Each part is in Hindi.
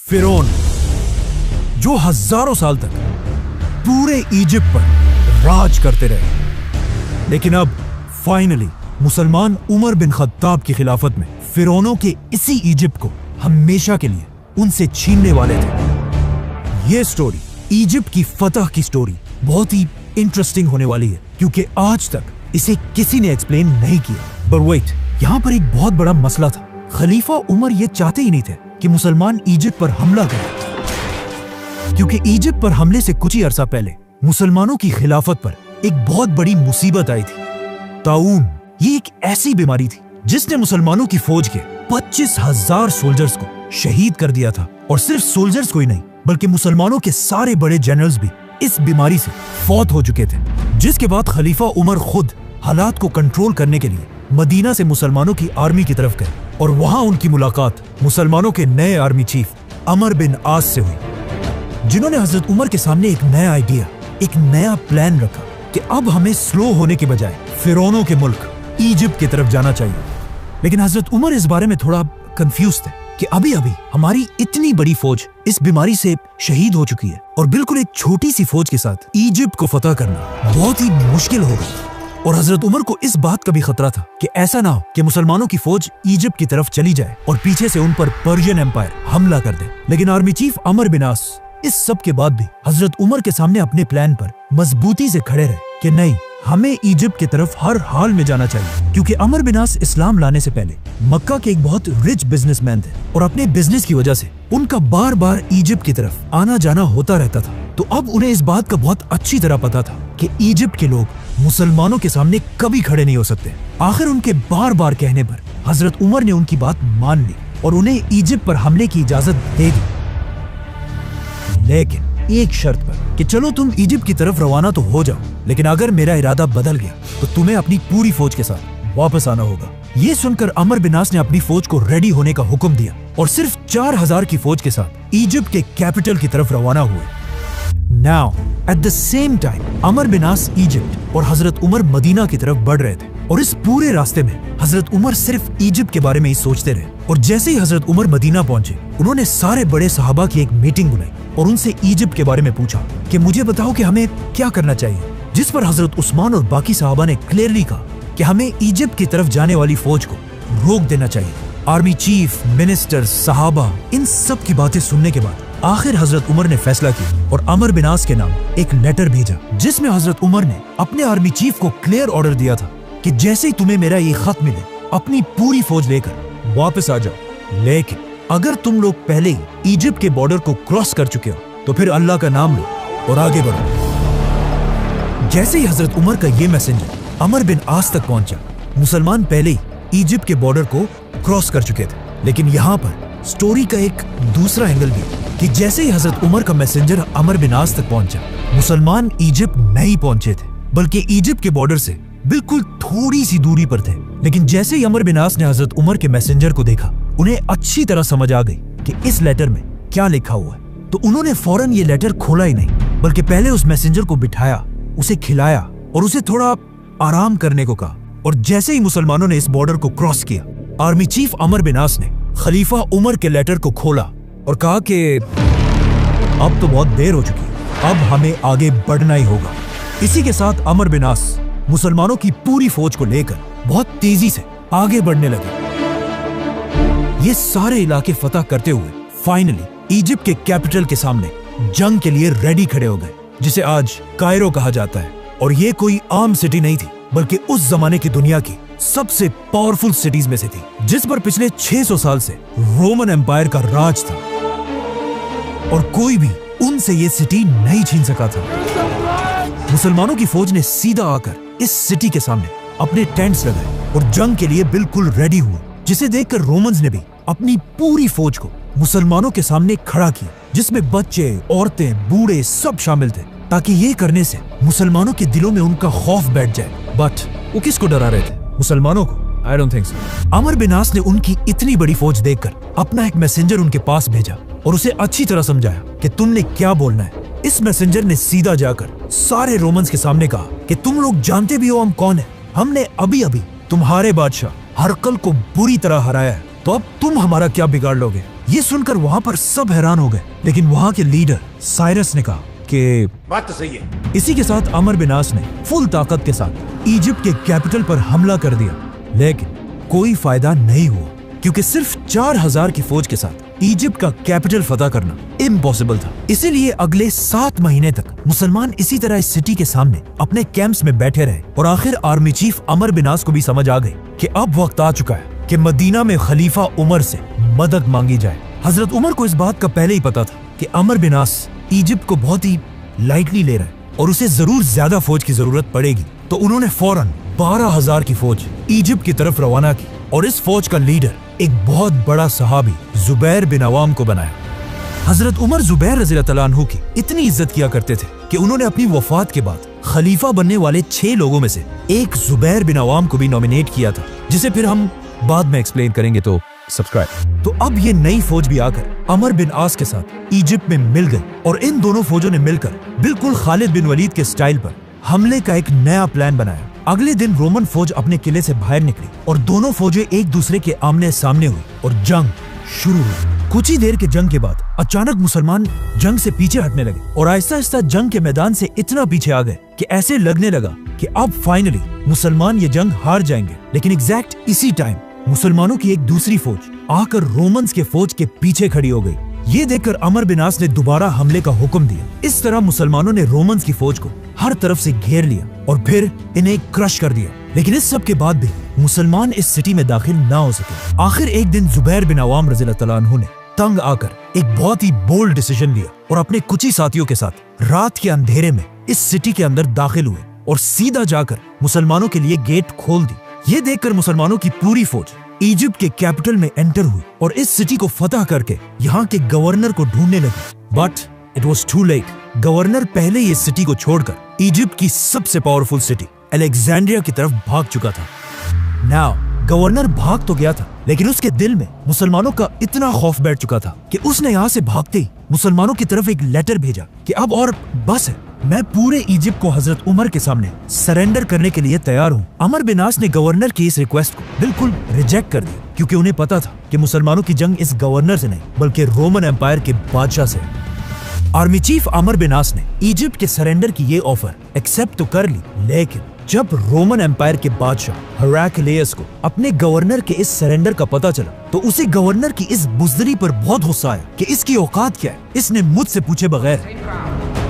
फिरौन जो हजारों साल तक पूरे इजिप्ट पर राज करते रहे, लेकिन अब फाइनली मुसलमान उमर बिन खत्ताब की खिलाफत में फिरौनों के इसी इजिप्ट को हमेशा के लिए उनसे छीनने वाले थे। यह स्टोरी, इजिप्ट की फतह की स्टोरी, बहुत ही इंटरेस्टिंग होने वाली है क्योंकि आज तक इसे किसी ने एक्सप्लेन नहीं किया। पर वेट, यहाँ पर एक बहुत बड़ा मसला था। खलीफा उमर ये चाहते ही नहीं थे कि मुसलमान इजिप्ट पर हमला करें, क्योंकि इजिप्ट पर हमले से कुछ ही अरसा पहले मुसलमानों की खिलाफत पर एक बहुत बड़ी मुसीबत आई थी, ताऊन। ये एक ऐसी बीमारी थी जिसने मुसलमानों की फौज के 25,000 सोल्जर्स को शहीद कर दिया था। और सिर्फ सोल्जर्स को ही नहीं, बल्कि मुसलमानों के सारे बड़े जनरल्स भी इस बीमारी से फौत हो चुके थे। जिसके बाद खलीफा उमर खुद हालात को कंट्रोल करने के लिए मदीना से मुसलमानों की आर्मी की तरफ गए और वहां उनकी मुलाकात मुसलमानों के नए आर्मी चीफ अमर बिन आस से हुई, जिन्होंने हजरत उमर के सामने एक नया आइडिया, एक नया प्लान रखा कि अब हमें स्लो होने के बजाय फिरौनों के मुल्क इजिप्ट की तरफ जाना चाहिए। लेकिन हजरत उमर इस बारे में थोड़ा कंफ्यूज थे कि अभी अभी हमारी इतनी बड़ी फौज इस बीमारी से शहीद हो चुकी है और बिल्कुल एक छोटी सी फौज के साथ इजिप्ट को फतह करना बहुत ही मुश्किल होगा। और हजरत उमर को इस बात का भी खतरा था कि ऐसा ना हो कि मुसलमानों की फौज इजिप्ट की तरफ चली जाए और पीछे से उन पर पर्शियन एम्पायर हमला कर दे। लेकिन आर्मी चीफ अमर बिन आस इस सब के बाद भी हजरत उमर के सामने अपने प्लान पर मजबूती से खड़े रहे कि नहीं, हमें इजिप्ट की तरफ हर हाल में जाना चाहिए। क्योंकि अमर बिन आस इस्लाम लाने से पहले मक्का के एक बहुत रिच बिजनेसमैन थे और अपने बिजनेस की वजह से उनका बार बार इजिप्ट की तरफ आना जाना होता रहता था। तो अब उन्हें इस बात का बहुत अच्छी तरह पता था कि इजिप्ट के लोग मुसलमानों के सामने कभी खड़े नहीं हो सकते। आखिर उनके बार बार कहने पर हजरत उमर ने उनकी बात मान ली और उन्हें इजिप्ट पर हमले की इजाजत दे दी, लेकिन एक शर्त पर कि चलो तुम इजिप्ट की तरफ रवाना तो हो जाओ, लेकिन अगर मेरा इरादा बदल गया तो तुम्हें अपनी पूरी फौज के साथ वापस आना होगा। ये सुनकर अमर बिन आस ने अपनी फौज को रेडी होने का हुक्म दिया और सिर्फ 4,000 की फौज के साथ इजिप्ट के कैपिटल की तरफ रवाना हुए। Now, at the same time, Amr bin As Egypt और हजरत उमर मदीना की तरफ बढ़ रहे थे और इस पूरे रास्ते में हजरत उमर सिर्फ इजिप्ट के बारे में ही सोचते रहे। और जैसे ही हजरत उमर मदीना पहुंचे, उन्होंने सारे बड़े सहाबा की एक मीटिंग बुलाई और उनसे इजिप्ट के बारे में पूछा कि मुझे बताओ कि हमें क्या करना चाहिए। जिस पर हजरत उस्मान और बाकी सहाबा ने क्लियरली कहा कि हमें इजिप्ट की तरफ जाने वाली फौज को रोक देना चाहिए। आर्मी चीफ, मिनिस्टर, सहाबा, इन सब की बातें सुनने के बाद आखिर हजरत उमर ने फैसला किया और अमर बिन आस के नाम एक लेटर भेजा, जिसमें हजरत उमर ने अपने आर्मी चीफ को क्लियर ऑर्डर दिया था कि जैसे ही तुम्हें मेरा ये खत मिले, अपनी पूरी फौज लेकर वापस आ जाओ। लेकिन अगर तुम लोग पहले ही इजिप्ट के बॉर्डर को क्रॉस कर चुके हो तो फिर अल्लाह का नाम लो और आगे बढ़ो। जैसे ही हजरत उमर का ये मैसेंजर अमर बिन आस तक पहुंचा, मुसलमान पहले ही इजिप्ट के बॉर्डर को क्रॉस कर चुके थे। लेकिन यहाँ पर स्टोरी का एक दूसरा एंगल भी कि जैसे ही हजरत उमर का मैसेंजर अमर बिन आस तक पहुंचा, मुसलमान इजिप्ट नहीं पहुंचे थे, बल्कि इजिप्ट के बॉर्डर से बिल्कुल थोड़ी सी दूरी पर थे। लेकिन जैसे ही अमर बिन आस ने हजरत उमर के मैसेंजर को देखा, उन्हें अच्छी तरह समझ आ गई कि इस लेटर में क्या लिखा हुआ है। तो उन्होंने फौरन ये लेटर खोला ही नहीं, बल्कि पहले उस मैसेंजर को बिठाया, उसे खिलाया और उसे थोड़ा आराम करने को कहा। और जैसे ही मुसलमानों ने इस बॉर्डर को क्रॉस किया, आर्मी चीफ अमर बिन आस ने खलीफा उमर के लेटर को खोला और कहा कि अब तो बहुत देर हो चुकी है, अब हमें आगे बढ़ना ही होगा। इसी के साथ अमर बिन आस मुसलमानों की पूरी फौज को लेकर बहुत तेजी से आगे बढ़ने लगे। ये सारे इलाके फतह करते हुए फाइनली इजिप्ट के कैपिटल के सामने जंग के लिए रेडी खड़े हो गए, जिसे आज कायरो कहा जाता है। और ये कोई आम सिटी नहीं थी, बल्कि उस जमाने की दुनिया की सबसे पावरफुल सिटीज में से थी, जिस पर पिछले 600 साल से रोमन एम्पायर का राज था और कोई भी उनसे ये सिटी नहीं छीन सका था। मुसलमानों की फौज ने सीधा आकर इस सिटी के सामने अपने टेंट्स लगाए और जंग के लिए बिल्कुल रेडी हुए, जिसे देखकर रोमन्स ने भी अपनी पूरी फौज को मुसलमानों के सामने खड़ा किया, जिसमें बच्चे, औरतें, बूढ़े सब शामिल थे, ताकि ये करने से मुसलमानों के दिलों में उनका खौफ बैठ जाए। बट वो किसको डरा रहे थे? मुसलमानों को? I don't think so. Amar bin आस ने उनकी इतनी बड़ी फौज देखकर अपना एक मैसेंजर उनके पास भेजा और उसे अच्छी तरह समझाया कि तुमने क्या बोलना है। इस मैसेंजर ने सीधा जाकर सारे रोमन्स के सामने कहा कि तुम लोग जानते भी हो हम कौन है। हमने अभी अभी तुम्हारे बादशाह हरकल को बुरी तरह हराया है, तो अब तुम हमारा क्या बिगाड़ लोगे? ये सुनकर वहाँ पर सब हैरान हो गए, लेकिन वहाँ के लीडर साइरस ने कहा कि बात तो सही है। इसी के साथ अमर बिन आस ने फुल ताकत के साथ इजिप्ट के कैपिटल पर हमला कर दिया, लेकिन कोई फायदा नहीं हुआ क्योंकि सिर्फ 4000 की फौज के साथ इजिप्ट का कैपिटल फतह करना इम्पॉसिबल था। इसीलिए अगले 7 महीने तक मुसलमान इसी तरह इस सिटी के सामने अपने कैंप्स में बैठे रहे और आखिर आर्मी चीफ अमर बिन आस को भी समझ आ गई कि अब वक्त आ चुका है कि मदीना में खलीफा उमर से मदद मांगी जाए। हजरत उमर को इस बात का पहले ही पता था कि अमर बिन आस इजिप्ट को बहुत ही लाइटली ले रहा है और उसे जरूर ज्यादा फौज की जरूरत पड़ेगी, तो उन्होंने फौरन 12,000 की फौज इजिप्ट की तरफ रवाना की और इस फौज का लीडर एक बहुत बड़ा सहाबी जुबैर बिन अवाम को बनाया। हजरत उमर जुबैर रज़ियल्लाहु अन्हु की इतनी इज्जत किया करते थे कि उन्होंने अपनी वफात के बाद खलीफा बनने वाले 6 लोगों में से एक जुबैर बिन अवाम को भी नॉमिनेट किया था, जिसे फिर हम बाद में एक्सप्लेन करेंगे, तो सब्सक्राइब। तो अब ये नई फौज भी आकर अमर बिन आस के साथ इजिप्ट में मिल गई और इन दोनों फौजों ने मिलकर बिल्कुल खालिद बिन वलीद के स्टाइल पर हमले का एक नया प्लान बनाया। अगले दिन रोमन फौज अपने किले से बाहर निकली और दोनों फौजें एक दूसरे के आमने सामने हुई और जंग शुरू हुई। कुछ ही देर के जंग के बाद अचानक मुसलमान जंग से पीछे हटने लगे और आहिस्ता आहिस्ता जंग के मैदान से इतना पीछे आ गए कि ऐसे लगने लगा कि अब फाइनली मुसलमान ये जंग हार जाएंगे। लेकिन एग्जैक्ट इसी टाइम मुसलमानों की एक दूसरी फौज आकर रोमन्स के फौज के पीछे खड़ी हो गई। ये देखकर अमर बिन आस ने दोबारा हमले का हुक्म दिया। इस तरह मुसलमानों ने रोमन्स की फौज को हर तरफ से घेर लिया और फिर इन्हें क्रश कर दिया। लेकिन इस सब के बाद भी मुसलमान इस सिटी में दाखिल ना हो सके। आखिर एक दिन जुबैर बिन अवाम रज़ियल्लाहु अन्हु ने तंग आकर एक बहुत ही बोल्ड डिसीजन लिया और अपने कुछ ही साथियों के साथ रात के अंधेरे में इस सिटी के अंदर दाखिल हुए और सीधा जाकर मुसलमानों के लिए गेट खोल दी। ये देखकर मुसलमानों की पूरी फौज इजिप्ट के कैपिटल में एंटर हुई और इस सिटी को फतह करके यहाँ के गवर्नर को ढूंढने लगी। But it was too late. Governor पहले ही इस सिटी को छोड़कर इजिप्ट की सबसे पावरफुल सिटी अलेक्जेंड्रिया की तरफ भाग चुका था। नाउ गवर्नर भाग तो गया था, लेकिन उसके दिल में मुसलमानों का इतना खौफ बैठ चुका था कि उसने यहाँ से भागते ही मुसलमानों की तरफ एक लेटर भेजा कि अब और बस है, मैं पूरे इजिप्ट को हजरत उमर के सामने सरेंडर करने के लिए तैयार हूँ। अमर बिन आस ने गवर्नर की इस रिक्वेस्ट को बिल्कुल रिजेक्ट कर दिया क्योंकि उन्हें पता था कि मुसलमानों की जंग इस गवर्नर से नहीं बल्कि रोमन एम्पायर के बादशाह से। आर्मी चीफ अमर बिन आस ने इजिप्ट के सरेंडर की ये ऑफर एक्सेप्ट तो कर ली, लेकिन जब रोमन एम्पायर के बादशाह हेराक्लियस को अपने गवर्नर के इस सरेंडर का पता चला तो उसे गवर्नर की इस बुज़दिली पर बहुत गुस्सा आया कि इसकी औकात क्या है, इसने मुझसे पूछे बगैर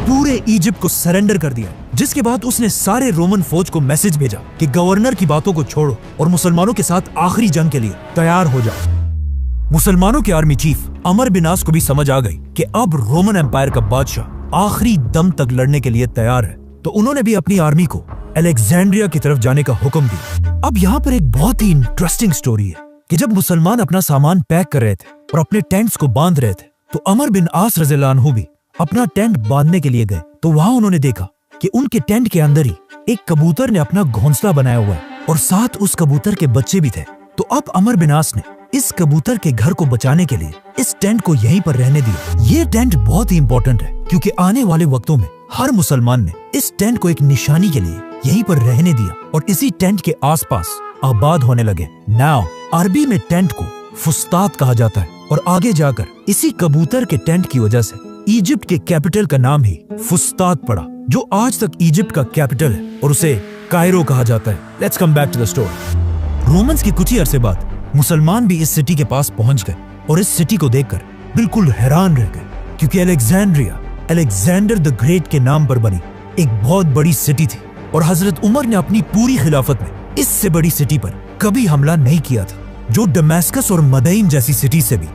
पूरे इजिप्ट को सरेंडर कर दिया। जिसके बाद उसने सारे रोमन फौज को मैसेज भेजा कि गवर्नर की बातों को छोड़ो और मुसलमानों के साथ आखिरी जंग के लिए तैयार हो जाओ। मुसलमानों के आर्मी चीफ अमर बिन आस को भी समझ आ गई कि अब रोमन एम्पायर का बादशाह आखिरी दम तक लड़ने के लिए तैयार है, तो उन्होंने भी अपनी आर्मी को अलेक्जेंड्रिया की तरफ जाने का हुक्म दिया। अब यहाँ पर एक बहुत ही इंटरेस्टिंग स्टोरी है कि जब मुसलमान अपना सामान पैक कर रहे थे और अपने टेंट्स को बांध रहे थे तो अमर बिन आस रज़ियल्लाहु अन्हु भी अपना टेंट बांधने के लिए गए। तो वहाँ उन्होंने देखा कि उनके टेंट के अंदर ही एक कबूतर ने अपना घोंसला बनाया हुआ है और साथ उस कबूतर के बच्चे भी थे। तो अब अमर बिन आस ने इस कबूतर के घर को बचाने के लिए इस टेंट को यहीं पर रहने दिया। ये टेंट बहुत ही इंपॉर्टेंट है क्योंकि आने वाले वक्तों में हर मुसलमान ने इस टेंट को एक निशानी के लिए यहीं पर रहने दिया और इसी टेंट के आसपास आबाद होने लगे। नाउ अरबी में टेंट को फुस्तात कहा जाता है और आगे जाकर इसी कबूतर के टेंट की वजह से इजिप्ट के कैपिटल का नाम ही फुस्तात पड़ा, जो आज तक इजिप्ट का कैपिटल है और उसे कायरो कहा जाता है। Let's come back to the story. Romans की कुछ ही अरसे बाद मुसलमान भी इस सिटी के पास पहुंच गए और इस सिटी को देखकर बिल्कुल हैरान रह गए क्योंकि अलेक्जेंड्रिया अलेक्जेंडर द ग्रेट के नाम पर बनी एक बहुत बड़ी सिटी थी और हजरत उमर ने अपनी पूरी खिलाफत में इससे बड़ी सिटी पर कभी हमला नहीं किया था, जो दमास्कस और मदईन जैसी सिटी से भी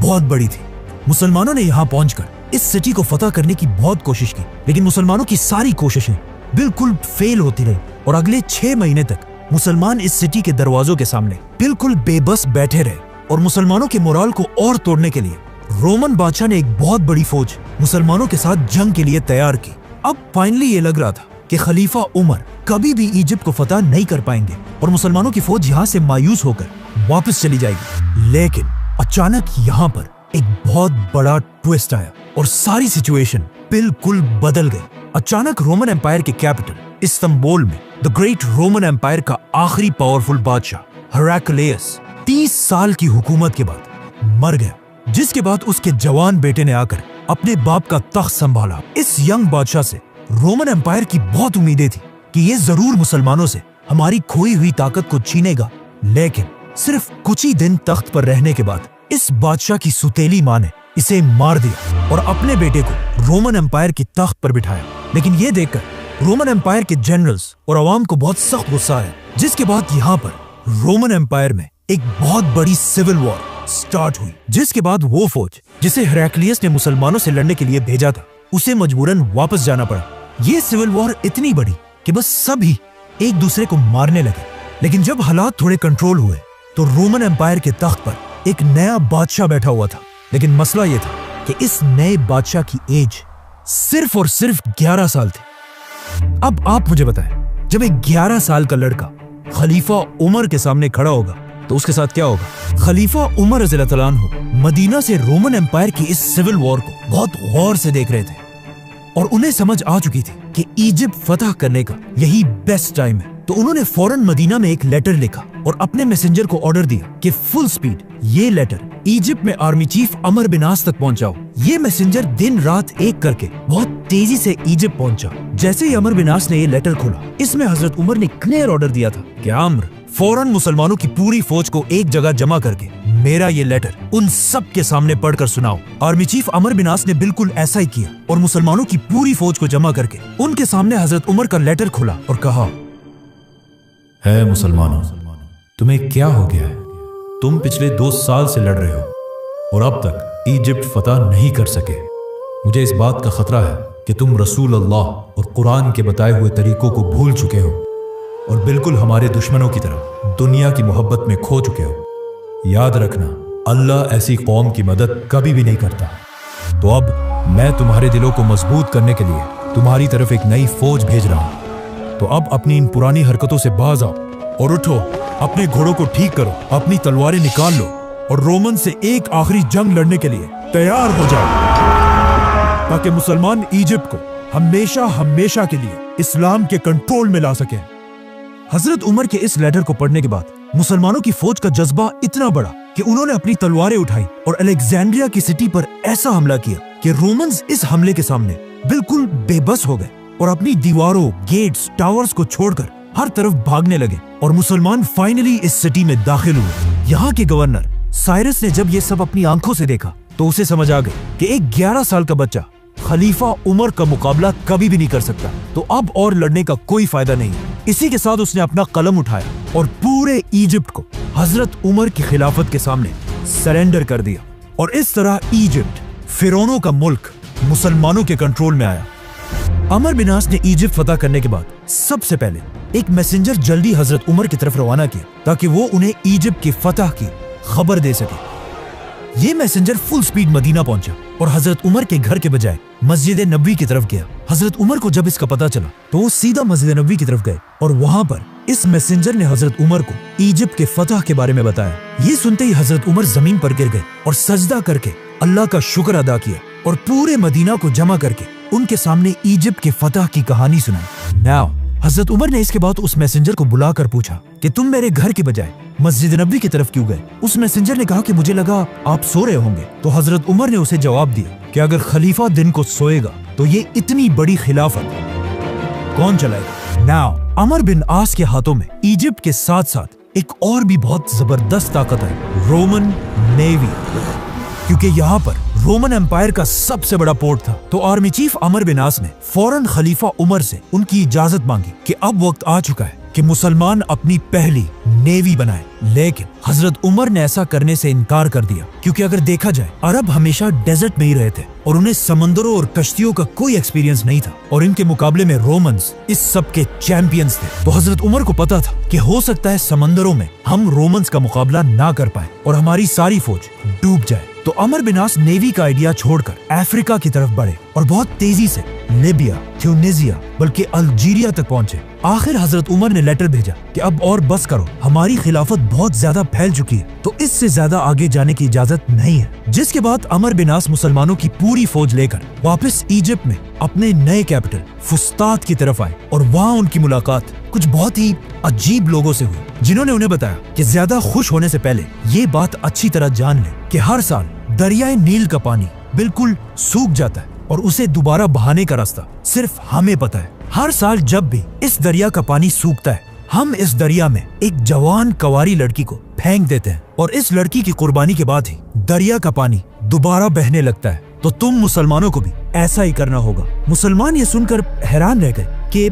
बहुत बड़ी थी। मुसलमानों ने यहाँ पहुंचकर इस सिटी को फतह करने की बहुत कोशिश की, लेकिन मुसलमानों की सारी कोशिशें बिल्कुल फेल होती रही और अगले 6 महीने तक मुसलमान इस सिटी के दरवाजों के सामने बिल्कुल बेबस बैठे रहे और मुसलमानों के मोराल को और तोड़ने के लिए रोमन बादशाह ने एक बहुत बड़ी फौज मुसलमानों के साथ जंग के लिए तैयार की। अब फाइनली ये लग रहा था कि खलीफा उमर कभी भी इजिप्ट को फतह नहीं कर पाएंगे और मुसलमानों की फौज यहाँ से मायूस होकर वापस चली जाएगी। लेकिन अचानक यहाँ पर एक बहुत बड़ा ट्विस्ट आया और सारी सिचुएशन बिल्कुल बदल गई। अचानक रोमन एम्पायर के कैपिटल इस्तांबुल में द ग्रेट रोमन एम्पायर का आखिरी पावरफुल बादशाह हेराक्लियस 30 साल की हुकूमत के बाद मर गया जिसके बाद उसके जवान बेटे ने आकर अपने बाप का तख्त संभाला। इस यंग बादशाह से रोमन एम्पायर की बहुत उम्मीदें थी कि ये जरूर मुसलमानों से हमारी खोई हुई ताकत को छीनेगा, लेकिन सिर्फ कुछ ही दिन तख्त पर रहने के बाद इस बादशाह की सुतेली मां ने इसे मार दिया और अपने बेटे को रोमन एम्पायर की तख्त पर बिठाया। लेकिन ये देखकर रोमन एम्पायर के जनरल्स और अवाम को बहुत सख्त गुस्सा आया, जिसके बाद यहाँ पर रोमन एम्पायर में एक बहुत बड़ी सिविल वॉर स्टार्ट हुई। जिसके बाद वो फौज जिसे हेराक्लियस ने मुसलमानों से लड़ने के लिए भेजा था, उसे मजबूरन वापस जाना पड़ा। ये सिविल वॉर इतनी बड़ी कि बस सभी एक दूसरे को मारने लगे। लेकिन जब हालात थोड़े कंट्रोल हुए तो रोमन एम्पायर के तख्त पर एक नया बादशाह बैठा हुआ था। लेकिन मसला यह था कि इस नए बादशाह की एज सिर्फ और सिर्फ 11 साल थी। अब आप मुझे बताएं, जब एक 11 साल का लड़का खलीफा उमर के सामने खड़ा होगा तो उसके साथ क्या होगा? खलीफा उमर रज़ियल्लाहु अन्हु मदीना से रोमन एम्पायर की इस सिविल वॉर को बहुत गौर से देख रहे थे और उन्हें समझ आ चुकी थी कि इजिप्ट फतह करने का यही बेस्ट टाइम है। तो उन्होंने फौरन मदीना में एक लेटर लिखा और अपने मैसेंजर को ऑर्डर दिया कि फुल स्पीड ये लेटर इजिप्ट में आर्मी चीफ अमर बिनास तक पहुंचाओ। ये मैसेंजर दिन रात एक करके बहुत तेजी से इजिप्ट पहुंचा। जैसे ही अमर बिनास ने ये लेटर खोला, इसमें हजरत उमर ने क्लियर ऑर्डर दिया था कि अमर फौरन मुसलमानों की पूरी फौज को एक जगह जमा करके मेरा ये लेटर उन सब के सामने पढ़कर सुनाओ। आर्मी चीफ अमर बिनास ने बिल्कुल ऐसा ही किया और मुसलमानों की पूरी फौज को जमा करके उनके सामने हजरत उमर का लेटर खोला और कहा, है मुसलमानों, तुम्हें क्या हो गया है? तुम पिछले 2 साल से लड़ रहे हो और अब तक इजिप्ट फतह नहीं कर सके। मुझे इस बात का खतरा है कि तुम रसूल अल्लाह और कुरान के बताए हुए तरीकों को भूल चुके हो और बिल्कुल हमारे दुश्मनों की तरह दुनिया की मोहब्बत में खो चुके हो। याद रखना, अल्लाह ऐसी कौम की मदद कभी भी नहीं करता। तो अब मैं तुम्हारे दिलों को मजबूत करने के लिए तुम्हारी तरफ एक नई फौज भेज रहा हूं। तो अब अपनी इन पुरानी हरकतों से बाज आओ और उठो, अपने घोड़ों को ठीक करो, अपनी तलवारें निकाल लो और रोमन से एक आखिरी जंग लड़ने के लिए तैयार हो जाओ, ताकि मुसलमान इजिप्ट को हमेशा हमेशा के लिए इस्लाम के कंट्रोल में ला सके। हजरत उमर के इस लेटर को पढ़ने के बाद मुसलमानों की फौज का जज्बा इतना बढ़ा कि उन्होंने अपनी तलवारें उठाई और अलेक्जेंड्रिया की सिटी पर ऐसा हमला किया कि रोमन्स इस हमले के सामने बिल्कुल बेबस हो गए और अपनी दीवारों, गेट्स, टावर्स को छोड़कर हर तरफ भागने लगे और मुसलमान फाइनली इस सिटी में दाखिल हुए। यहाँ के गवर्नर साइरस ने जब ये सब अपनी आंखों से देखा तो उसे समझ आ गई कि एक 11 साल का बच्चा खलीफा उमर का मुकाबला कभी भी नहीं कर सकता, तो अब और लड़ने का कोई फायदा नहीं है। इसी के साथ उसने अपना कलम उठाया और पूरे इजिप्ट को हजरत उमर की खिलाफत के सामने सरेंडर कर दिया और इस तरह इजिप्ट, फिरौनों का मुल्क, मुसलमानों के कंट्रोल में आया। अमर बिनास ने इजिप्ट फतह करने के बाद सबसे पहले एक मैसेंजर जल्दी हजरत उमर की तरफ रवाना किया ताकि वो उन्हें इजिप्ट की फतह की खबर दे सके। ये मैसेंजर फुल स्पीड मदीना पहुंचा और हजरत उमर के घर के बजाय मस्जिद नबवी की तरफ गया। हजरत उमर को जब इसका पता चला तो वो सीधा मस्जिद नबवी की तरफ गए और वहां पर इस मैसेंजर ने हजरत उमर को इजिप्ट के फतह के बारे में बताया। ये सुनते ही हजरत उमर जमीन पर गिर गए और सजदा करके अल्लाह का शुक्र अदा किया और पूरे मदीना को जमा करके उनके सामने इजिप्ट के फतह की कहानी सुनाई। नाउ हजरत उमर ने इसके बाद उस मैसेंजर को बुलाकर पूछा कि तुम मेरे घर के बजाय मस्जिद नबवी की तरफ क्यों गए? उस मैसेंजर ने कहा कि मुझे लगा आप सो रहे होंगे। तो हजरत उमर ने उसे जवाब दिया कि अगर खलीफा दिन को सोएगा तो ये इतनी बड़ी खिलाफत कौन चलाएगा? नाउ अमर बिन आस के हाथों में इजिप्ट के साथ साथ एक और भी बहुत जबरदस्त ताकत है, रोमन नेवी, क्योंकि यहाँ पर रोमन एम्पायर का सबसे बड़ा पोर्ट था। तो आर्मी चीफ अमर बिन आस ने फौरन खलीफा उमर से उनकी इजाजत मांगी कि अब वक्त आ चुका है कि मुसलमान अपनी पहली नेवी बनाए। लेकिन हजरत उमर ने ऐसा करने से इनकार कर दिया, क्योंकि अगर देखा जाए अरब हमेशा डेजर्ट में ही रहे थे और उन्हें समंदरों और कश्तियों का कोई एक्सपीरियंस नहीं था और इनके मुकाबले में रोमन्स इस सब के चैंपियंस थे। तो हजरत उमर को पता था कि हो सकता है समंदरों में हम रोमन्स का मुकाबला ना कर पाए और हमारी सारी फौज डूब जाए। तो अमर बिन आस नेवी का आइडिया छोड़कर अफ्रीका की तरफ बढ़े और बहुत तेजी से लीबिया, ट्यूनीसिया, बल्कि अल्जीरिया तक पहुंचे। आखिर हजरत उमर ने लेटर भेजा कि अब और बस करो, हमारी खिलाफत बहुत ज्यादा फैल चुकी है, तो इससे ज्यादा आगे जाने की इजाजत नहीं है। जिसके बाद अमर बिन आस मुसलमानों की पूरी फौज लेकर वापस इजिप्ट में अपने नए कैपिटल फुस्तात की तरफ आए और वहाँ उनकी मुलाकात कुछ बहुत ही अजीब लोगों से हुई, जिन्होंने उन्हें बताया कि ज्यादा खुश होने से पहले ये बात अच्छी तरह जान ले कि हर साल दरियाए नील का पानी बिल्कुल सूख जाता है और उसे दोबारा बहाने का रास्ता सिर्फ हमें पता है। हर साल जब भी इस दरिया का पानी सूखता है, हम इस दरिया में एक जवान कंवारी लड़की को फेंक देते हैं और इस लड़की की कुर्बानी के बाद ही दरिया का पानी दोबारा बहने लगता है। तो तुम मुसलमानों को भी ऐसा ही करना होगा। मुसलमान ये सुनकर हैरान रह गए कि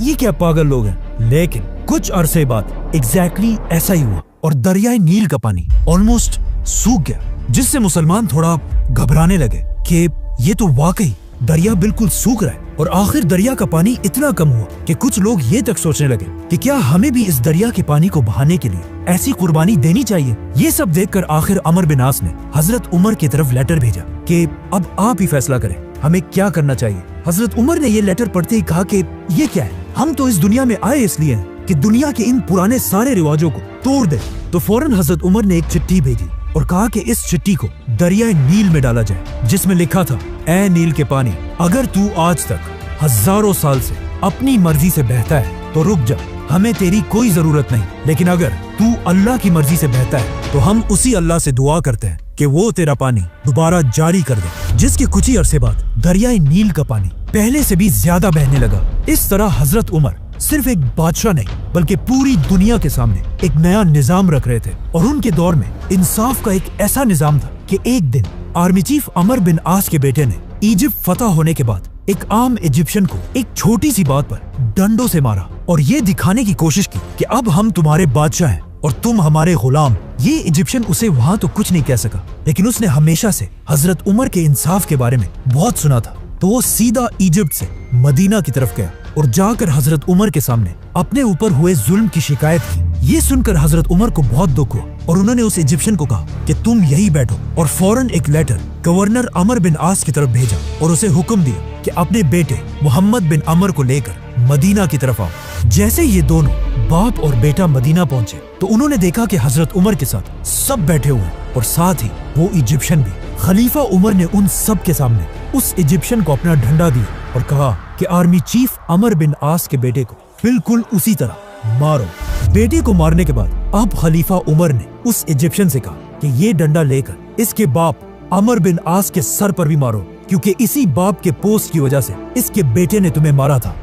ये क्या पागल लोग हैं, लेकिन कुछ अरसे बाद एग्जैक्टली ऐसा ही हुआ और दरियाए नील का पानी ऑलमोस्ट सूख गया, जिससे मुसलमान थोड़ा घबराने लगे कि ये तो वाकई दरिया बिल्कुल सूख रहा है। और आखिर दरिया का पानी इतना कम हुआ कि कुछ लोग ये तक सोचने लगे कि क्या हमें भी इस दरिया के पानी को बहाने के लिए ऐसी कुर्बानी देनी चाहिए। ये सब देखकर आखिर अमर बिन आस ने हजरत उमर की तरफ लेटर भेजा कि अब आप ही फैसला करें हमें क्या करना चाहिए। हजरत उमर ने ये लेटर पढ़ते ही कहा कि ये क्या है, हम तो इस दुनिया में आए इसलिए हैं कि दुनिया के इन पुराने सारे रिवाजों को तोड़ दे। तो फौरन हजरत उमर ने एक चिट्ठी भेजी और कहा कि इस चिट्ठी को दरियाए नील में डाला जाए, जिसमें लिखा था, ऐ नील के पानी, अगर तू आज तक हजारों साल से अपनी मर्जी से बहता है तो रुक जा, हमें तेरी कोई जरूरत नहीं। लेकिन अगर तू अल्लाह की मर्जी से बहता है तो हम उसी अल्लाह से दुआ करते हैं कि वो तेरा पानी दोबारा जारी कर दे। जिसके कुछ ही अरसे बाद दरियाए नील का पानी पहले से भी ज्यादा बहने लगा। इस तरह हजरत उमर सिर्फ एक बादशाह नहीं बल्कि पूरी दुनिया के सामने एक नया निजाम रख रहे थे। और उनके दौर में इंसाफ का एक ऐसा निजाम था कि एक दिन आर्मी चीफ अमर बिन आस के बेटे ने इजिप्ट फतह होने के बाद एक आम इजिप्शियन को एक छोटी सी बात पर डंडों से मारा और ये दिखाने की कोशिश की कि अब हम तुम्हारे बादशाह हैं और तुम हमारे गुलाम। ये इजिप्शियन उसे वहाँ तो कुछ नहीं कह सका, लेकिन उसने हमेशा से हजरत उमर के इंसाफ के बारे में बहुत सुना था। तो वो सीधा इजिप्ट से मदीना की तरफ गया और जाकर हजरत उमर के सामने अपने ऊपर हुए जुल्म की शिकायत की। ये सुनकर हजरत उमर को बहुत दुख हुआ और उन्होंने उस इजिप्शियन को कहा कि तुम यही बैठो, और फौरन एक लेटर गवर्नर अमर बिन आस की तरफ भेजा और उसे हुक्म दिया कि अपने बेटे मोहम्मद बिन अमर को लेकर मदीना की तरफ आओ। जैसे ये दोनों बाप और बेटा मदीना पहुंचे तो उन्होंने देखा कि हजरत उमर के साथ सब बैठे हुए हैं और साथ ही वो इजिप्शियन भी। खलीफा उमर ने उन सब के सामने उस इजिप्शियन को अपना डंडा दिया और कहा कि आर्मी चीफ अमर बिन आस के बेटे को बिल्कुल उसी तरह मारो। बेटे को मारने के बाद अब खलीफा उमर ने उस इजिप्शियन से कहा कि ये डंडा लेकर इसके बाप अमर बिन आस के सर पर भी मारो, क्योंकि इसी बाप के पोस्ट की वजह से इसके बेटे ने तुम्हें मारा था।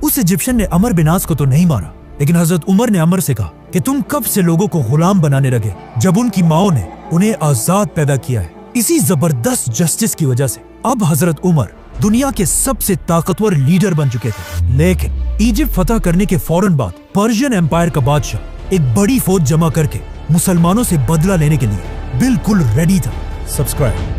उस इजिप्शियन ने अमर बिन आस को तो नहीं मारा, लेकिन हजरत उमर ने अमर से कहा कि तुम कब से लोगों को गुलाम बनाने लगे जब उनकी माओ ने उन्हें आजाद पैदा किया है। इसी जबरदस्त जस्टिस की वजह से अब हजरत उमर दुनिया के सबसे ताकतवर लीडर बन चुके थे। लेकिन इजिप्ट फतह करने के फौरन बाद पर्शियन एम्पायर का बादशाह एक बड़ी फौज जमा करके मुसलमानों से बदला लेने के लिए बिल्कुल रेडी था। सब्सक्राइब।